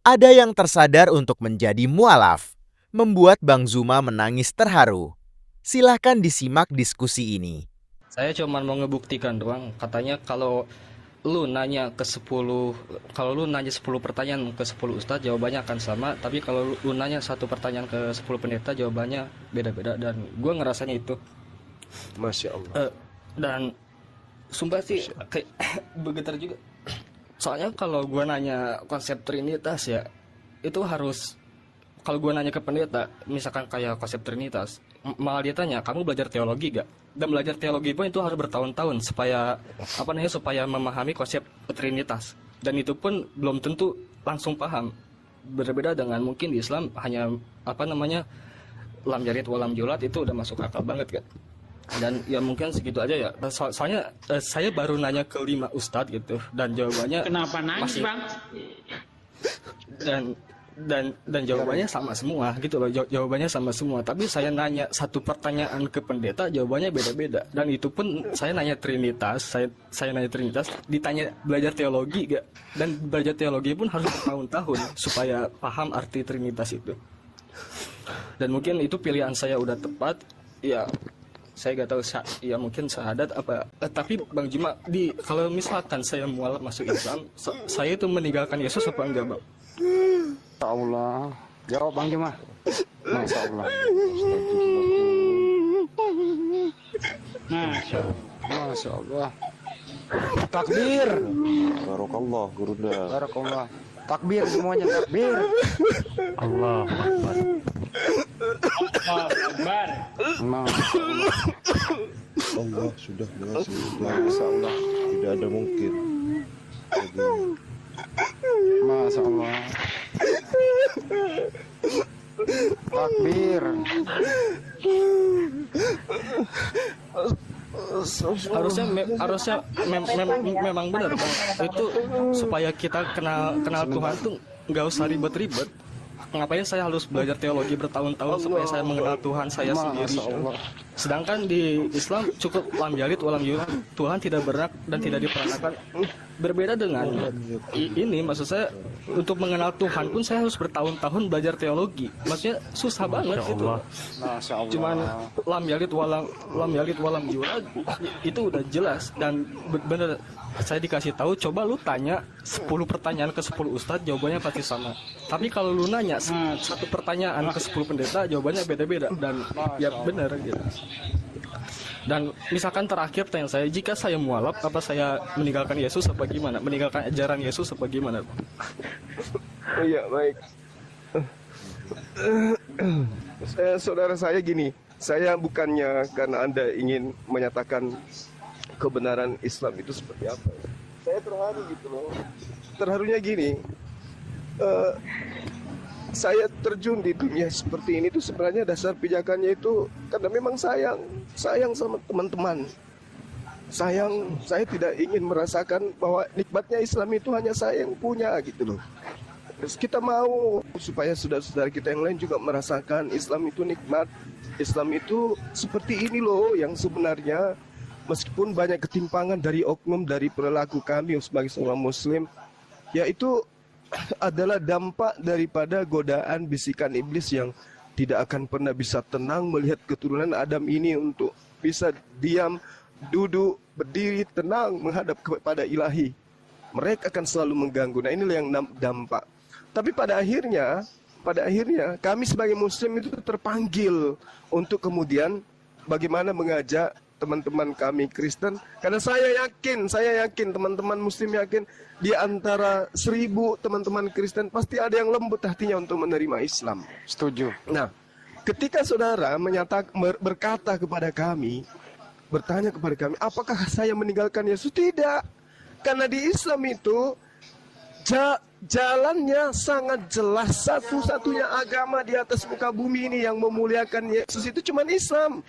Ada yang tersadar untuk menjadi mualaf, membuat Bang Zuma menangis terharu. Silahkan disimak diskusi ini. Saya cuma mau ngebuktikan doang. Katanya kalau lu nanya 10 pertanyaan ke 10 ustadz jawabannya akan sama, tapi kalau lu nanya satu pertanyaan ke 10 pendeta jawabannya beda-beda, dan gue ngerasanya itu. Masya Allah. Dan sumpah sih kayak bergetar juga. Soalnya kalau gue nanya konsep Trinitas ya, itu harus, kalau gue nanya ke pendeta, misalkan kayak konsep Trinitas, malah dia tanya, kamu belajar teologi gak? Dan belajar teologi pun itu harus bertahun-tahun supaya memahami konsep Trinitas. Dan itu pun belum tentu langsung paham. Berbeda dengan mungkin di Islam hanya lam yarid walam yulat, itu udah masuk akal banget kan. Dan ya mungkin segitu aja ya. Soalnya saya baru nanya ke 5 ustadz gitu, dan jawabannya Kenapa nangis, masih, Bang? dan jawabannya sama semua gitu loh. Jawabannya sama semua, tapi saya nanya satu pertanyaan ke pendeta jawabannya beda-beda. Dan itu pun saya nanya Trinitas, saya nanya Trinitas, ditanya belajar teologi gak, dan belajar teologi pun harus bertahun-tahun supaya paham arti Trinitas itu. Dan mungkin itu pilihan saya udah tepat ya. Saya gak tahu ya, mungkin syahadat apa, tapi Bang Juma, kalau misalkan saya mualaf masuk Islam, saya itu meninggalkan Yesus apa enggak, Bang? Masya Allah. Jawab Bang Juma. Masya Allah. Masya Allah. Masya Allah. Takbir. Barakallah, Gurunda. Barakallah. Takbir semuanya, takbir. Allah Akbar. Allah Akbar. Masya Allah. Allah sudah mengasih Masya Allah. tidak ada mungkin. Masya Allah. Takbir. Harusnya memang benar, Bang. Itu supaya kita kenal Tuhan tuh nggak usah ribet-ribet. Ngapain saya harus belajar teologi bertahun-tahun supaya saya mengenal Tuhan saya sendiri? Sedangkan di Islam cukup lam yalid walam yulad, Tuhan tidak berak dan tidak diperanakan. Berbeda dengan ini, maksud saya untuk mengenal Tuhan pun saya harus bertahun-tahun belajar teologi. Maksudnya susah banget gitu. Cuman lam yalid walam yulad itu udah jelas, dan bener saya dikasih tahu, coba lu tanya 10 pertanyaan ke 10 ustadz jawabannya pasti sama. Tapi kalau lu nanya satu pertanyaan ke 10 pendeta jawabannya beda-beda, dan ya bener gitu. Dan misalkan terakhir pertanyaan saya, jika saya mualaf, apa saya meninggalkan Yesus apa gimana? Meninggalkan ajaran Yesus apa gimana? Iya, baik. Saudara saya gini, saya bukannya karena Anda ingin menyatakan kebenaran Islam itu seperti apa. Saya terharu gitu loh. Terharunya gini, saya terjun di dunia seperti ini tuh sebenarnya dasar pijakannya itu karena memang sayang sama teman-teman. Saya tidak ingin merasakan bahwa nikmatnya Islam itu hanya saya yang punya gitu loh. Terus kita mau supaya saudara-saudara kita yang lain juga merasakan Islam itu nikmat. Islam itu seperti ini loh yang sebenarnya, meskipun banyak ketimpangan dari oknum, dari perilaku kami sebagai seorang muslim, yaitu adalah dampak daripada godaan bisikan iblis yang tidak akan pernah bisa tenang melihat keturunan Adam ini untuk bisa diam, duduk, berdiri, tenang menghadap kepada ilahi. Mereka akan selalu mengganggu. Nah, inilah yang dampak. Tapi pada akhirnya kami sebagai muslim itu terpanggil untuk kemudian bagaimana mengajak teman-teman kami Kristen, karena saya yakin teman-teman muslim yakin di antara 1000 teman-teman Kristen pasti ada yang lembut hatinya untuk menerima Islam. Setuju. Nah, ketika saudara berkata kepada kami, bertanya kepada kami, apakah saya meninggalkan Yesus? Tidak. Karena di Islam itu jalannya sangat jelas. Satu-satunya agama di atas muka bumi ini yang memuliakan Yesus itu cuma Islam.